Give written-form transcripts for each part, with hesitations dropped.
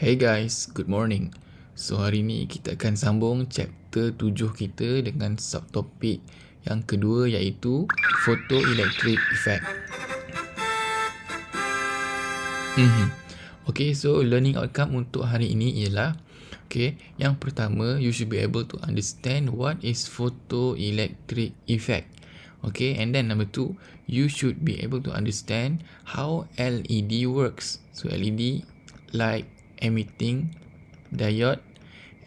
Hey guys, good morning. So hari ni kita akan sambung chapter 7 kita dengan subtopik yang kedua iaitu photoelectric effect. Okay, so learning outcome untuk hari ini ialah yang pertama, you should be able to understand what is photoelectric effect. Okay, and then number 2, you should be able to understand how LED works. So LED, light emitting diode.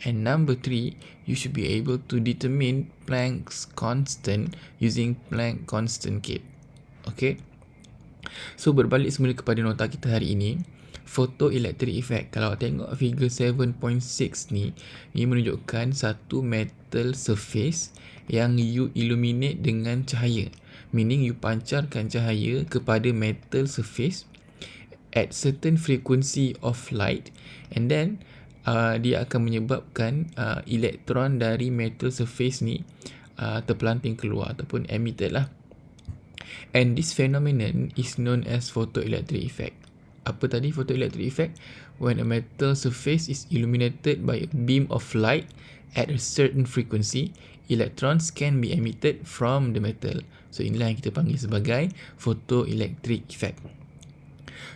And number 3, you should be able to determine Planck's constant using Planck constant kit. Okay, so berbalik semula kepada nota kita hari ini, photoelectric effect. Kalau tengok figure 7.6 ni menunjukkan satu metal surface yang you illuminate dengan cahaya. Meaning you pancarkan cahaya kepada metal surface at certain frequency of light, and then dia akan menyebabkan elektron dari metal surface ni terpelanting keluar ataupun emitted lah. And this phenomenon is known as photoelectric effect. Apa tadi photoelectric effect? When a metal surface is illuminated by a beam of light at a certain frequency, electrons can be emitted from the metal. So inilah yang kita panggil sebagai photoelectric effect.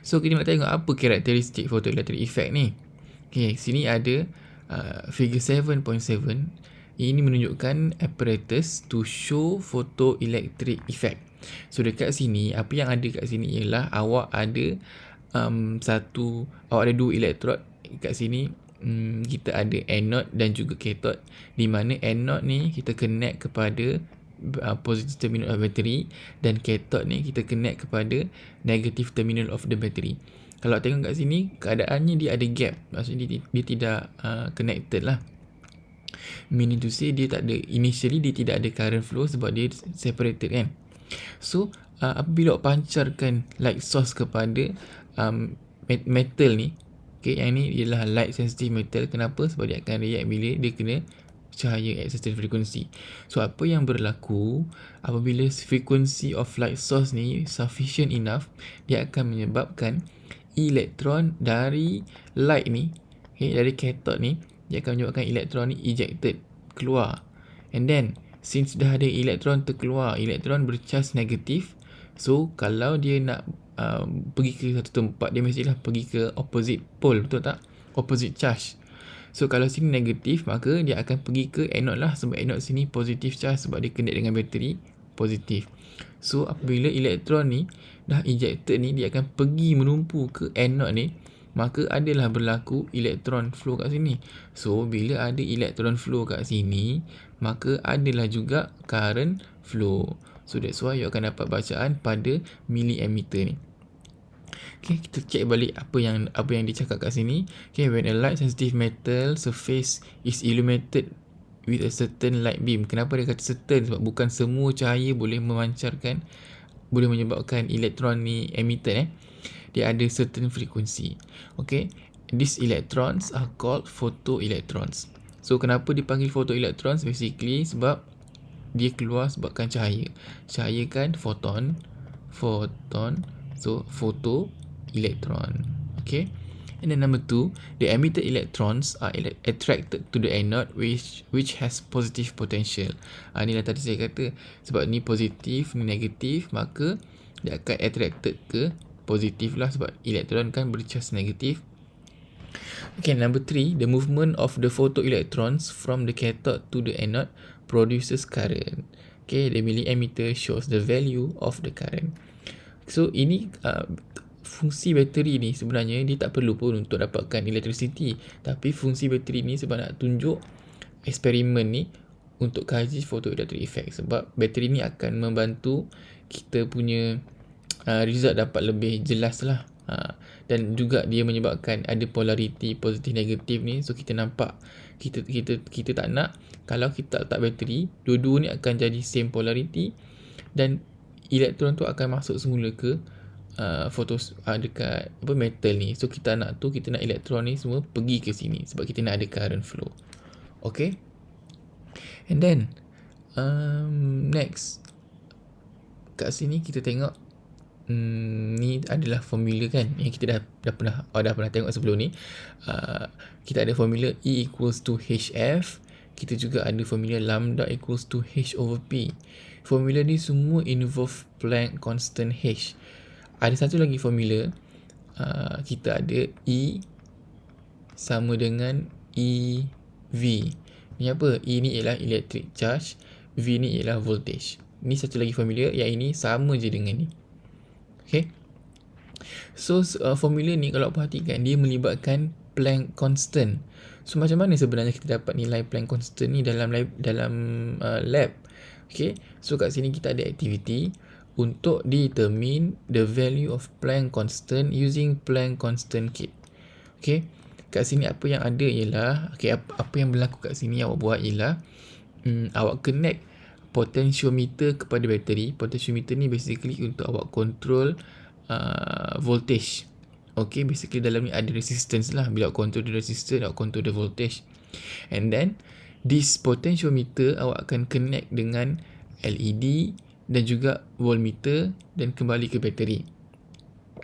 So kita nak tengok apa karakteristik photoelectric effect ni. Okay, sini ada figure 7.7. Ini menunjukkan apparatus to show photoelectric effect. So dekat sini, apa yang ada kat sini ialah awak ada awak ada dua elektrod. Kat sini kita ada anode dan juga cathode, di mana anode ni kita connect kepada positive terminal of battery, dan cathode ni kita connect kepada negative terminal of the battery. Kalau tengok kat sini, keadaannya dia ada gap. Maksudnya dia tidak connected lah. Meaning to say dia tak ada, initially dia tidak ada current flow sebab dia separated kan. So apabila pancarkan light source kepada metal ni, yang ni ialah light sensitive metal. Kenapa? Sebab dia akan react bila dia kena cahaya at certain frequency. So apa yang berlaku apabila frequency of light source ni sufficient enough, dia akan menyebabkan elektron dari light ni, dari cathode ni, dia akan menyebabkan elektron ni ejected, keluar. And then since dah ada elektron terkeluar, elektron bercharge negatif. So kalau dia nak pergi ke satu tempat, dia mestilah pergi ke opposite pole, betul tak? Opposite charge. So kalau sini negatif, maka dia akan pergi ke anode lah, sebab anode sini positive charge sebab dia connect dengan bateri positif. So apabila elektron ni dah ejected ni, dia akan pergi menumpu ke anode ni, maka adalah berlaku elektron flow kat sini. So bila ada elektron flow kat sini, maka adalah juga current flow. So that's why you akan dapat bacaan pada milliammeter ni. Okay, kita check balik apa yang dicakap kat sini. Okay, when a light sensitive metal surface is illuminated with a certain light beam. Kenapa dia kata certain? Sebab bukan semua cahaya boleh menyebabkan elektron ni emitted. Dia ada certain frequency. Okay, these electrons are called photoelectrons. So kenapa dipanggil photoelectrons? Basically sebab dia keluar sebabkan cahaya. Cahaya kan photon. So photoelectron. Okay, and then number 2, the emitted electrons are attracted to the anode which has positive potential. Inilah tadi saya kata, sebab ni positif, ni negatif, maka dia akan attracted ke positif lah, sebab elektron kan bercharge negatif. Okay, number 3, the movement of the photoelectrons from the cathode to the anode produces current. Okay, the milliammeter shows the value of the current. So ini fungsi bateri ni sebenarnya dia tak perlu pun untuk dapatkan electricity, tapi fungsi bateri ni sebab nak tunjuk eksperimen ni untuk kaji photoelectric effect, sebab bateri ni akan membantu kita punya result dapat lebih jelas lah. Dan juga dia menyebabkan ada polarity positif negatif ni. So kita nampak, kita tak nak kalau kita letak bateri, dua-dua ni akan jadi same polarity, dan elektron tu akan masuk semula ke dekat metal ni. So kita nak elektron ni semua pergi ke sini sebab kita nak ada current flow. Okay, and then next kat sini kita tengok ni adalah formula kan yang kita dah pernah tengok sebelum ni. Kita ada formula E equals to HF. Kita juga ada formula lambda equals to H over P. Formula ni semua involve Planck constant H. Ada satu lagi formula, kita ada E sama dengan EV. Ni apa? E ni ialah electric charge, V ni ialah voltage. Ni satu lagi formula, yang ini sama je dengan ni. Okay. So formula ni kalau perhatikan, dia melibatkan Planck constant. So macam mana sebenarnya kita dapat nilai Planck constant ni dalam lab? Okay. So kat sini kita ada activity untuk determine the value of Planck constant using Planck constant kit. Okay. Kat sini apa yang ada ialah, apa yang berlaku kat sini awak buat ialah, awak connect potentiometer kepada bateri. Potentiometer ni basically untuk awak control voltage. Okay, basically dalam ni ada resistance lah. Bila awak control the resistance, awak control the voltage. And then this potentiometer awak akan connect dengan LED dan juga voltmeter dan kembali ke bateri.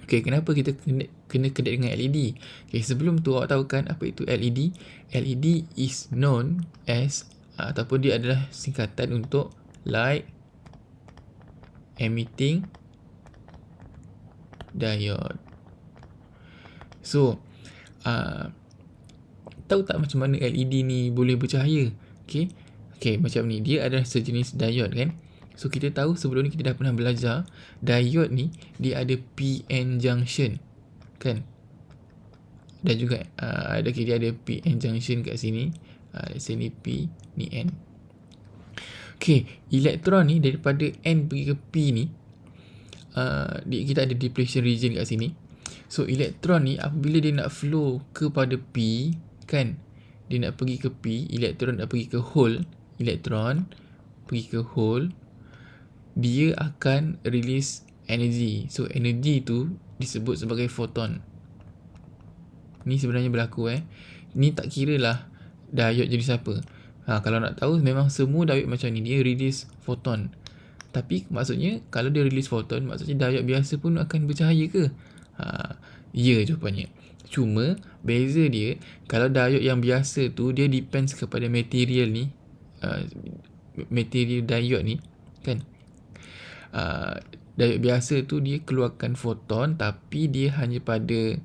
Okay, kenapa kita kena connect dengan LED? Okay, sebelum tu awak tahu kan apa itu LED? LED is known as, ataupun dia adalah singkatan untuk light emitting diode. So, tahu tak macam mana LED ni boleh bercahaya? Okay, macam ni. Dia adalah sejenis diode kan? So, kita tahu sebelum ni kita dah pernah belajar, diode ni dia ada PN junction kan? Dan juga dia ada PN junction kat sini. Let's say ni P, ni N. Okay, elektron ni daripada N pergi ke P ni, kita ada depletion region kat sini. So elektron ni apabila dia nak flow kepada P kan, dia nak pergi ke P, elektron nak pergi ke hole, elektron pergi ke hole, dia akan release energy. So energy tu disebut sebagai photon. Ni sebenarnya berlaku Ni tak kira lah diode jadi siapa. Kalau nak tahu, memang semua diode macam ni, dia release photon. Tapi maksudnya kalau dia release photon, maksudnya diode biasa pun akan bercahaya ke? Ya jawapannya. Cuma beza dia, kalau diode yang biasa tu dia depends kepada material ni, material diode ni kan. Diode biasa tu dia keluarkan photon, tapi dia hanya pada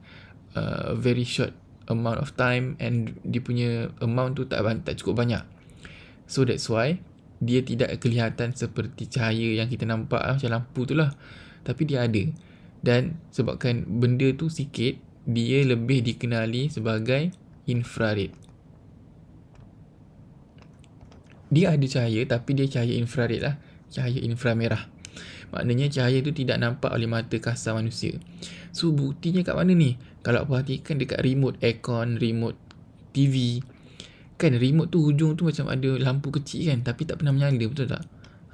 very short amount of time, and dia punya amount tu tak cukup banyak. So that's why dia tidak kelihatan seperti cahaya yang kita nampak macam lampu tu lah, tapi dia ada. Dan sebabkan benda tu sikit, dia lebih dikenali sebagai infrared. Dia ada cahaya, tapi dia cahaya infrared lah, cahaya inframerah. Maknanya cahaya tu tidak nampak oleh mata kasar manusia. So buktinya kat mana ni? Kalau perhatikan dekat remote aircon, remote TV kan, remote tu hujung tu macam ada lampu kecil kan, tapi tak pernah menyala, betul tak?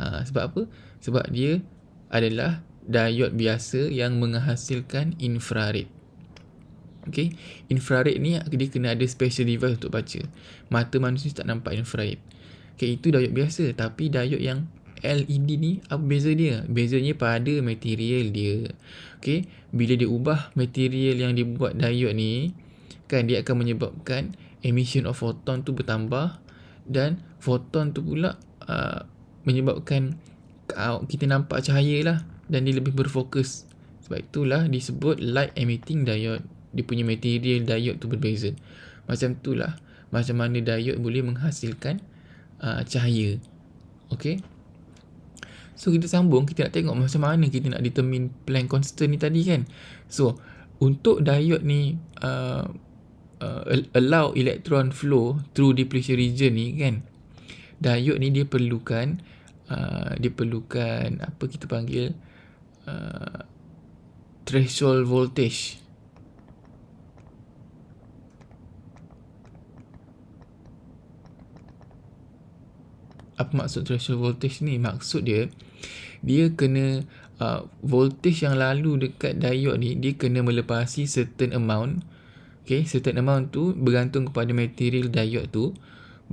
Sebab apa? Sebab dia adalah diode biasa yang menghasilkan infrared. Okay, infrared ni dia kena ada special device untuk baca. Mata manusia tak nampak infrared. Okay, itu diode biasa. Tapi diode yang LED ni, apa beza dia? Bezanya pada material dia. Okay, bila dia ubah material yang dia buat diode ni kan, dia akan menyebabkan emission of photon tu bertambah, dan photon tu pula menyebabkan kita nampak cahaya lah, dan dia lebih berfokus. Sebab itulah disebut light emitting diode. Dia punya material diode tu berbeza. Macam itulah macam mana diode boleh menghasilkan cahaya. Okay, so kita sambung, kita nak tengok macam mana kita nak determine Planck constant ni tadi kan. So untuk diode ni allow electron flow through depletion region ni kan, diode ni dia perlukan apa kita panggil threshold voltage. Apa maksud threshold voltage ni? Maksud dia kena voltage yang lalu dekat diode ni, dia kena melepasi certain amount. Okay, certain amount tu bergantung kepada material diode tu,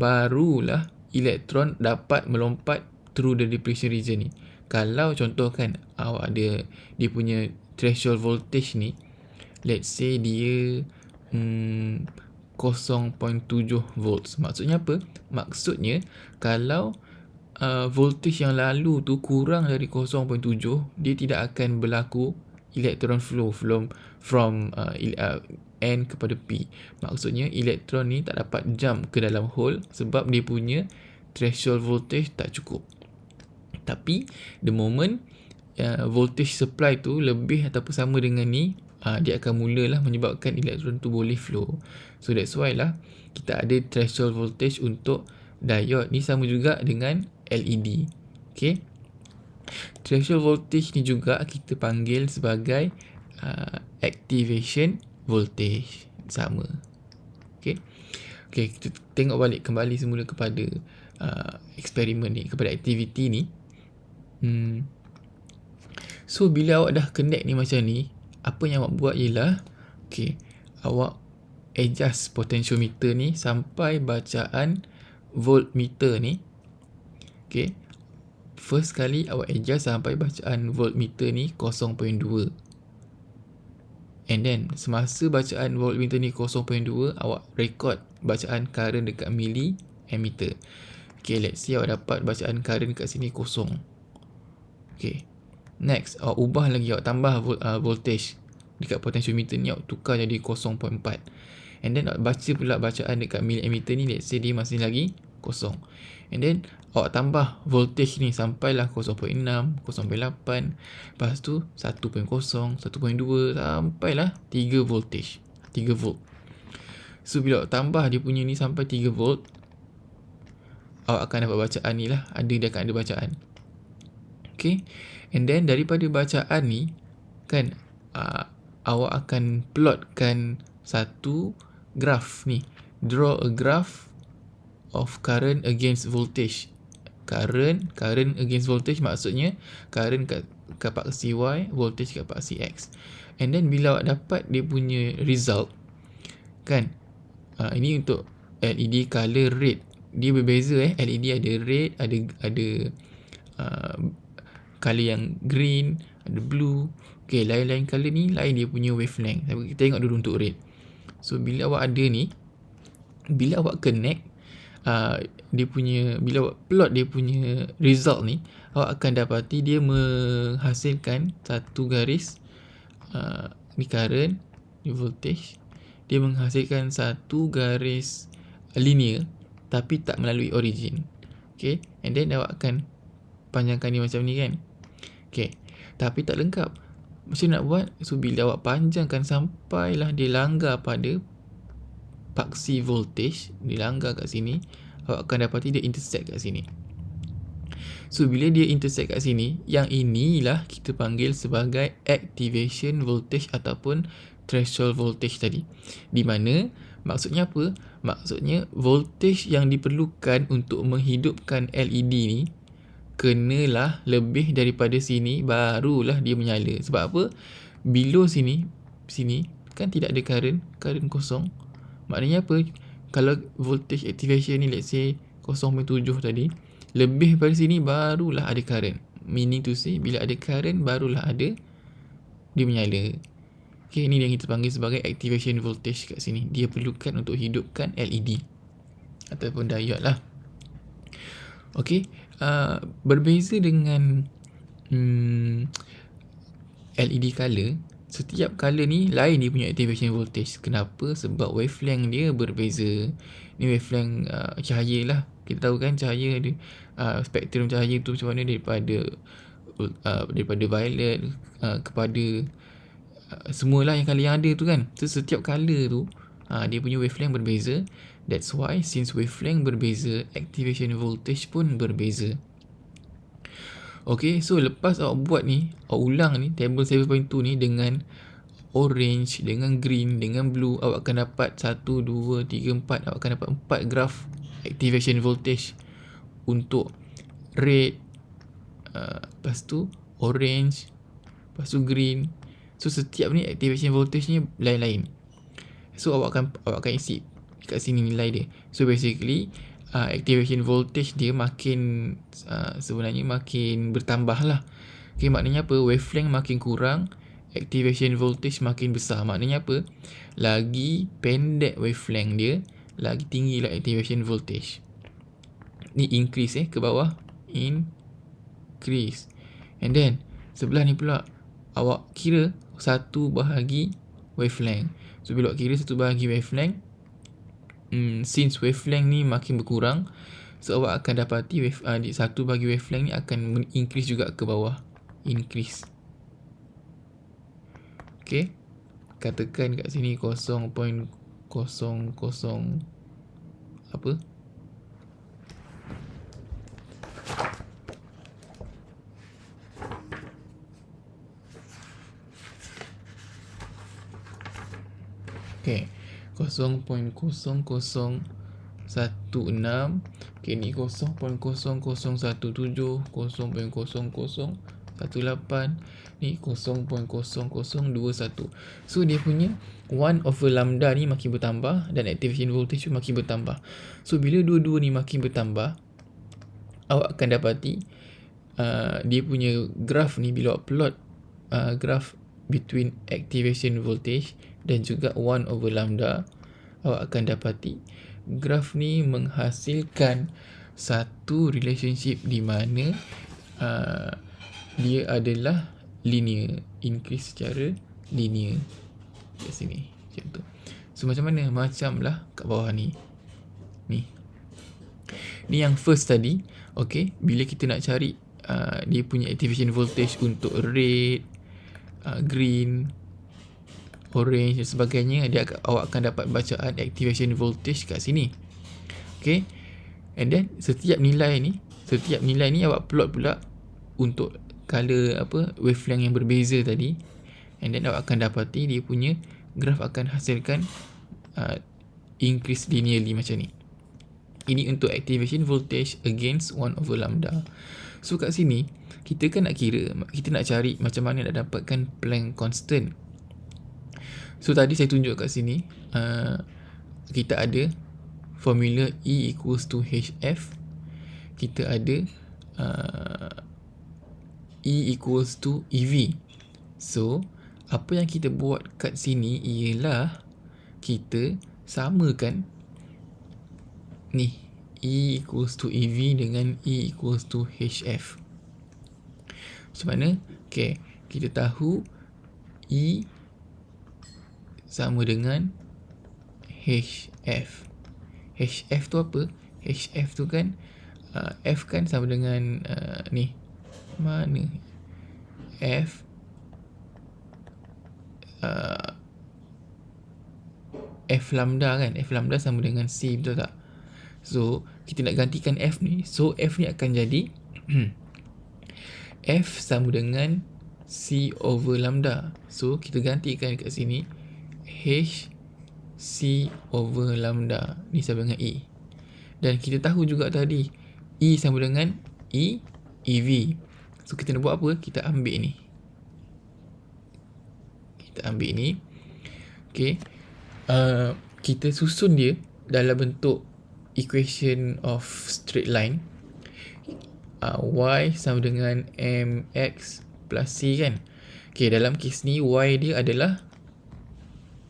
barulah elektron dapat melompat through the depletion region ni. Kalau contoh kan awak ada dia punya threshold voltage ni, let's say dia 0.7 volts. Maksudnya apa? Maksudnya kalau voltage yang lalu tu kurang dari 0.7, dia tidak akan berlaku electron flow from N kepada P. Maksudnya elektron ni tak dapat jump ke dalam hole sebab dia punya threshold voltage tak cukup. Tapi the moment voltage supply tu lebih ataupun sama dengan ni, dia akan mulalah menyebabkan elektron tu boleh flow. So that's why lah kita ada threshold voltage untuk diode ni, sama juga dengan LED. Okay, threshold voltage ni juga kita panggil sebagai activation voltage, sama. Okay, kita tengok balik kembali semula kepada eksperimen ni, kepada aktiviti ni. So bila awak dah connect ni macam ni, apa yang awak buat ialah awak adjust potentiometer ni sampai bacaan voltmeter ni. First kali awak adjust sampai bacaan voltmeter ni 0.2. And then semasa bacaan voltmeter ni 0.2, awak record bacaan current dekat milliammeter. Let's say awak dapat bacaan current dekat sini 0. Next, awak ubah lagi, awak tambah voltage dekat potentiometer ni, awak tukar jadi 0.4. And then awak baca pula bacaan dekat milliammeter ni, let's say dia masih lagi 0. And then awak tambah voltage ni sampailah 0.6, 0.8, lepas tu 1.0, 1.2, sampailah 3 voltage, 3 volt. So bila awak tambah dia punya ni sampai 3 volt, awak akan dapat bacaan ni lah, dia akan ada bacaan. And then daripada bacaan ni kan, awak akan plotkan satu graph ni, draw a graph of current against voltage. Current against voltage maksudnya current kat paksi Y, voltage kat paksi X. And then bila awak dapat dia punya result kan, ini untuk LED color red, dia berbeza. LED ada red, ada color yang green, ada blue. Lain-lain color ni lain dia punya wavelength. Kita tengok dulu untuk red. So bila awak ada ni, bila awak connect dia punya, bila awak plot dia punya result ni, awak akan dapati dia menghasilkan satu garis ni current, ni voltage, dia menghasilkan satu garis linear tapi tak melalui origin. And then awak akan panjangkan ni macam ni kan. Tapi tak lengkap. Macam nak buat? So bila awak panjangkan sampailah dia langgar pada paksi voltage, dia langgar kat sini, awak akan dapati dia intersect kat sini. So bila dia intersect kat sini, yang inilah kita panggil sebagai activation voltage ataupun threshold voltage tadi. Di mana maksudnya apa? Maksudnya voltage yang diperlukan untuk menghidupkan LED ni kenalah lebih daripada sini, barulah dia menyala. Sebab apa? Below sini kan tidak ada current kosong. Maknanya apa? Kalau voltage activation ni let's say 0.7 tadi, lebih daripada sini barulah ada current. Meaning to say, bila ada current barulah ada dia menyala. Ini yang kita panggil sebagai activation voltage kat sini. Dia perlukan untuk hidupkan LED ataupun diode lah. Berbeza dengan LED color, setiap color ni lain dia punya activation voltage. Kenapa? Sebab wavelength dia berbeza. Ni wavelength cahaya lah. Kita tahu kan cahaya ada spektrum cahaya tu macam mana, daripada violet kepada semualah yang color yang ada tu kan. So setiap color tu dia punya wavelength berbeza. That's why since wavelength berbeza, activation voltage pun berbeza. So lepas awak buat ni, awak ulang ni table 7.2 ni dengan orange, dengan green, dengan blue, awak akan dapat 1, 2, 3, 4. Awak akan dapat 4 graph activation voltage untuk red, lepas tu orange, lepas tu green. So setiap ni activation voltage ni lain-lain. So awak akan isi kat sini nilai dia. So basically activation voltage dia makin sebenarnya makin bertambah lah. Okay, maknanya apa? Wavelength makin kurang, activation voltage makin besar. Maknanya apa? Lagi pendek wavelength dia, lagi tinggi lah activation voltage. Ni increase ke bawah. Increase. And then sebelah ni pula awak kira 1 bahagi wavelength. So bila awak kira 1 bahagi wavelength, since wavelength ni makin berkurang, so awak akan dapati 1 bahagi wavelength ni akan increase juga ke bawah. Increase. Okay, katakan kat sini 0.00 apa? Okay, 0.0016. Okay, ni 0.0017, 0.0018, ni 0.0021. So dia punya 1/lambda ni makin bertambah dan activation voltage tu makin bertambah. So bila dua-dua ni makin bertambah, awak akan dapati dia punya graf ni, bila awak plot graf between activation voltage dan juga 1/lambda, awak akan dapati graf ni menghasilkan satu relationship di mana dia adalah linear, increase secara linear. Kat sini macam tu. So macam mana? Macam lah kat bawah ni. Ni yang first tadi. Okay, bila kita nak cari dia punya activation voltage untuk red, green, orange dan sebagainya, awak akan dapat bacaan activation voltage kat sini. Okay, and then setiap nilai ni awak plot pula untuk color wavelength yang berbeza tadi, and then awak akan dapati dia punya graf akan hasilkan increase linearly macam ni. Ini untuk activation voltage against 1/lambda. So kat sini kita kan nak kira, kita nak cari macam mana nak dapatkan Planck constant. So tadi saya tunjuk kat sini, kita ada formula E equals to HF. Kita ada E equals to EV. So apa yang kita buat kat sini ialah kita samakan ni, E equals to EV dengan E equals to HF. Macam mana? Okay, kita tahu E sama dengan HF. HF tu apa? HF tu kan F kan sama dengan ni. Mana? F F lambda kan? F lambda sama dengan C, betul tak? So kita nak gantikan F ni. So F ni akan jadi F sama dengan C/lambda. So kita gantikan kat sini H C/lambda. Ni sama dengan E. Dan kita tahu juga tadi E sama dengan EV. So kita nak buat apa? Kita ambil ni. Okay, kita susun dia dalam bentuk equation of straight line. Y sama dengan mx plus c kan. Okay, dalam kes ni y dia adalah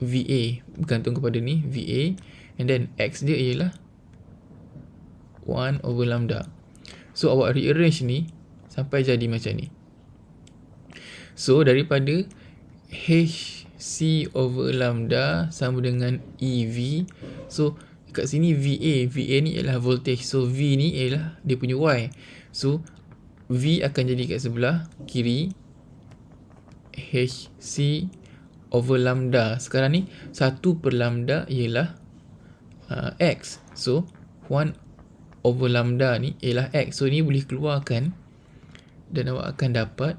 VA, bergantung kepada ni VA, and then x dia ialah 1/lambda. So awak rearrange ni sampai jadi macam ni. So daripada HC/lambda sama dengan EV. So kat sini VA ni ialah voltage. So V ni ialah dia punya Y. So V akan jadi kat sebelah kiri HC/lambda. Sekarang ni 1/lambda ialah X. So 1/lambda ni ialah X. So ni boleh keluarkan dan awak akan dapat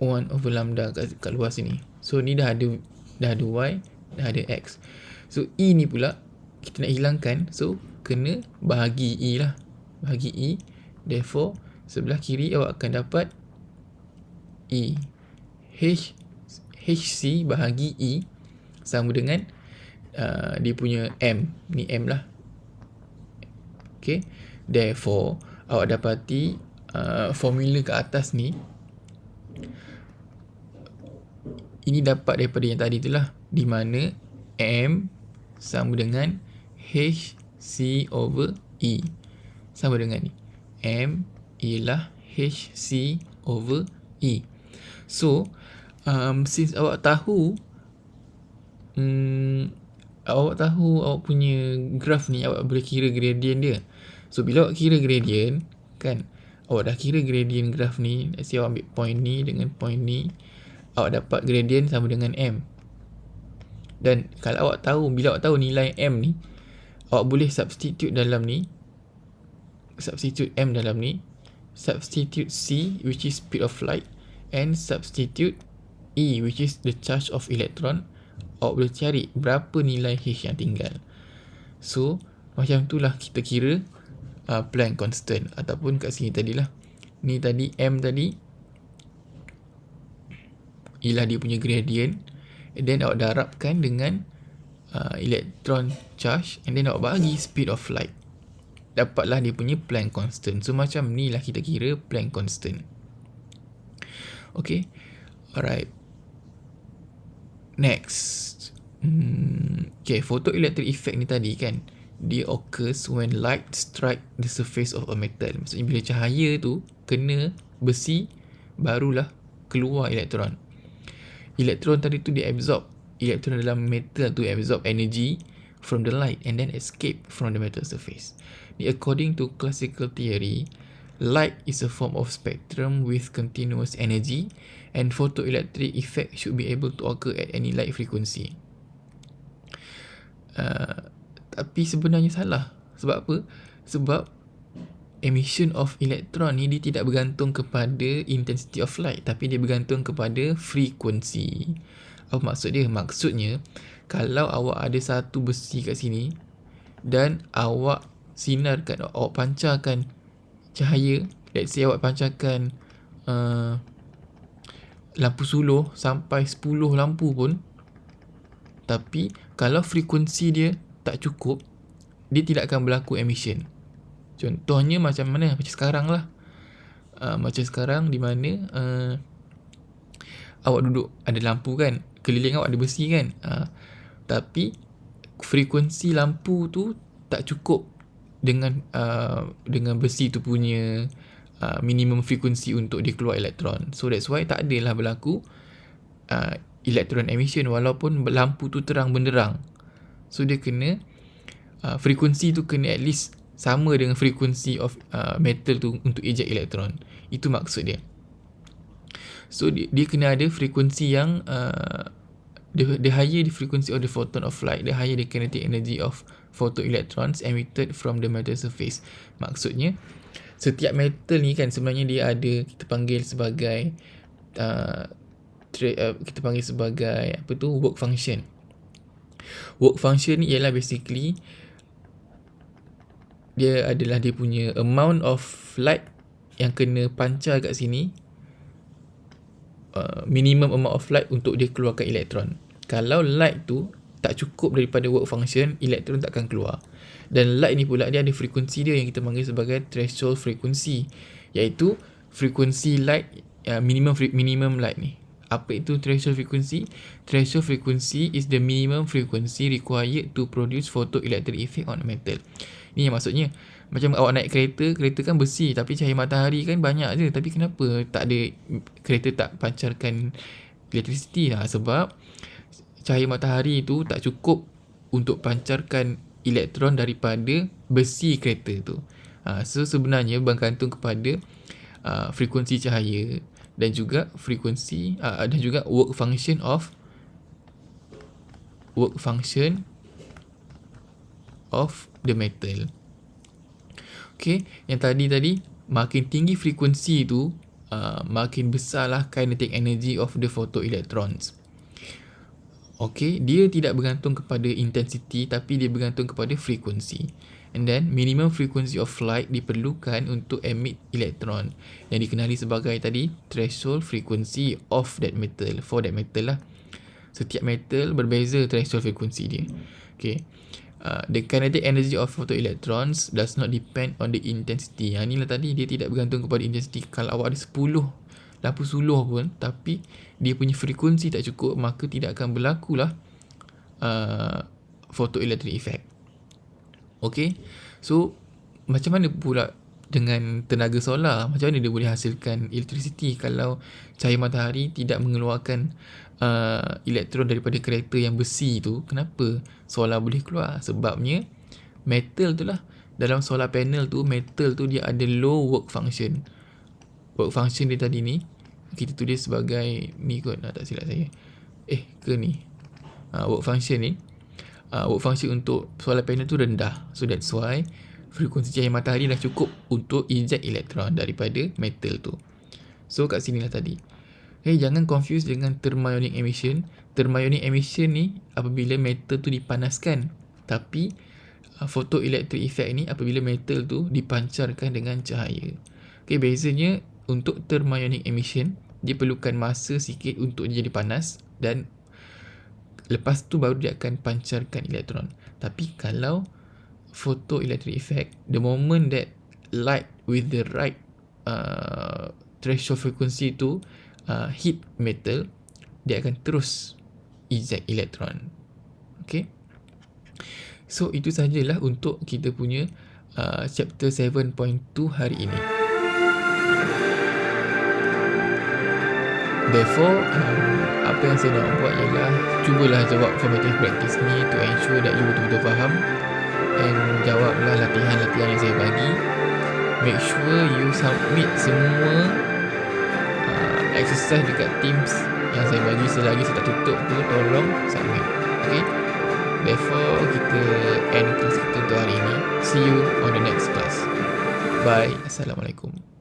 1/lambda kat luar sini. So ni dah ada Y, dah ada X. So E ni pula kita nak hilangkan. So kena bahagi E lah. Bahagi E. Therefore sebelah kiri awak akan dapat HC bahagi E sama dengan dia punya M. Ni M lah. Okay. Therefore, awak dapati formula ke atas ni, ini dapat daripada yang tadi tu lah, di mana M sama dengan HC over E. Sama dengan ni. M ialah HC over E. So, since awak tahu awak punya graf ni, awak boleh kira gradient dia. So, bila awak kira gradient, kan, awak dah kira gradient graf ni. Let's say awak ambil point ni dengan point ni, awak dapat gradient sama dengan M. Dan kalau awak tahu, bila awak tahu nilai M ni, awak boleh substitute dalam ni, substitute M dalam ni, substitute C, which is speed of light, and substitute E, which is the charge of electron. Awak boleh cari berapa nilai H yang tinggal. So, macam tu lah kita kira Planck constant. Ataupun kat sini tadilah, ni tadi M tadi ialah dia punya gradient, and then awak darabkan dengan electron charge, and then awak bagi speed of light, dapatlah dia punya Planck constant. So macam ni lah kita kira Planck constant. Okay, alright. Next, okay, photoelectric effect ni tadi kan, dia occurs when light strike the surface of a metal. Maksudnya bila cahaya tu kena besi, barulah keluar elektron. Elektron tadi tu dia absorb, elektron dalam metal tu absorb energy from the light and then escape from the metal surface. According to classical theory, light is a form of spectrum with continuous energy, and photoelectric effect should be able to occur at any light frequency. Tapi sebenarnya salah. Sebab apa? Sebab emission of electron ni dia tidak bergantung kepada intensity of light, tapi dia bergantung kepada frekuensi. Apa maksud dia? Maksudnya, kalau awak ada satu besi kat sini dan awak sinarkan, awak pancarkan cahaya, let's say awak pancarkan lampu suluh sampai 10 lampu pun, tapi kalau frekuensi dia tak cukup, dia tidak akan berlaku emission. Contohnya macam mana? Macam sekarang lah. Macam sekarang di mana awak duduk, ada lampu kan, keliling awak ada besi kan, tapi frekuensi lampu tu tak cukup dengan besi tu punya minimum frekuensi untuk dia keluar elektron. So that's why tak adalah berlaku electron emission walaupun lampu tu terang benderang. So dia kena frekuensi tu kena at least sama dengan frekuensi of metal tu untuk eject elektron. Itu maksud dia. So dia kena ada frekuensi yang the higher the frequency of the photon of light, the higher the kinetic energy of photoelectrons emitted from the metal surface. Maksudnya setiap metal ni kan sebenarnya dia ada, kita panggil sebagai apa tu, work function. Work function ni ialah basically dia adalah dia punya amount of light yang kena pancar kat sini, minimum amount of light untuk dia keluarkan elektron. Kalau light tu tak cukup daripada work function, elektron takkan keluar. Dan light ni pula dia ada frekuensi dia yang kita panggil sebagai threshold frequency, iaitu frekuensi light, minimum light ni. Apa itu threshold frequency? Threshold frequency is the minimum frequency required to produce photoelectric effect on a metal. Ni yang maksudnya, macam awak naik kereta kan besi, tapi cahaya matahari kan banyak je, tapi kenapa tak ada, kereta tak pancarkan electricity lah? Sebab cahaya matahari tu tak cukup untuk pancarkan elektron daripada besi kereta tu. So sebenarnya bergantung kepada frekuensi cahaya dan juga frekuensi dan juga work function of the metal. Okay, yang tadi makin tinggi frekuensi tu, makin besarlah kinetic energy of the photoelectrons. Okay, dia tidak bergantung kepada intensity, tapi dia bergantung kepada frekuensi. And then minimum frequency of light diperlukan untuk emit elektron, yang dikenali sebagai tadi threshold frequency of that metal, for that metal lah. Setiap metal berbeza threshold frekuensi dia. Okay. The kinetic energy of photoelectrons does not depend on the intensity. Yang ni lah tadi, dia tidak bergantung kepada intensity. Kalau awak ada 10 lampu suluh pun, tapi dia punya frekuensi tak cukup, maka tidak akan berlakulah photoelectric effect. Okay. So, macam mana pula dengan tenaga solar? Macam mana dia boleh hasilkan electricity kalau cahaya matahari tidak mengeluarkan elektron daripada kereta yang besi tu? Kenapa solar boleh keluar? Sebabnya metal tu lah, dalam solar panel tu, metal tu dia ada low work function. Work function dia tadi ni kita tulis sebagai ni kot, tak silap saya. Ke ni. Work function ni, work function untuk solar panel tu rendah. So that's why frekuensi cahaya matahari dah cukup untuk eject elektron daripada metal tu. So kat sini lah tadi. Jangan confuse dengan thermionic emission. Thermionic emission ni apabila metal tu dipanaskan. Tapi photoelectric effect ni apabila metal tu dipancarkan dengan cahaya. Bezanya untuk thermionic emission, dia perlukan masa sikit untuk dia jadi panas, dan lepas tu baru dia akan pancarkan elektron. Tapi kalau photoelectric effect, the moment that light with the right threshold frequency tu hit metal, dia akan terus eject elektron. Okay. So itu sajalah untuk kita punya chapter 7.2 hari ini. Therefore, apa yang saya nak buat ialah cubalah jawab formative practice ni to ensure that you betul-betul faham, and jawablah latihan-latihan yang saya bagi. Make sure you submit semua exercise dekat Teams yang saya bagi. Selagi saya tak tutup tu, tolong submit. Okay. Therefore, kita end kelas kita untuk hari ini. See you on the next class. Bye. Assalamualaikum.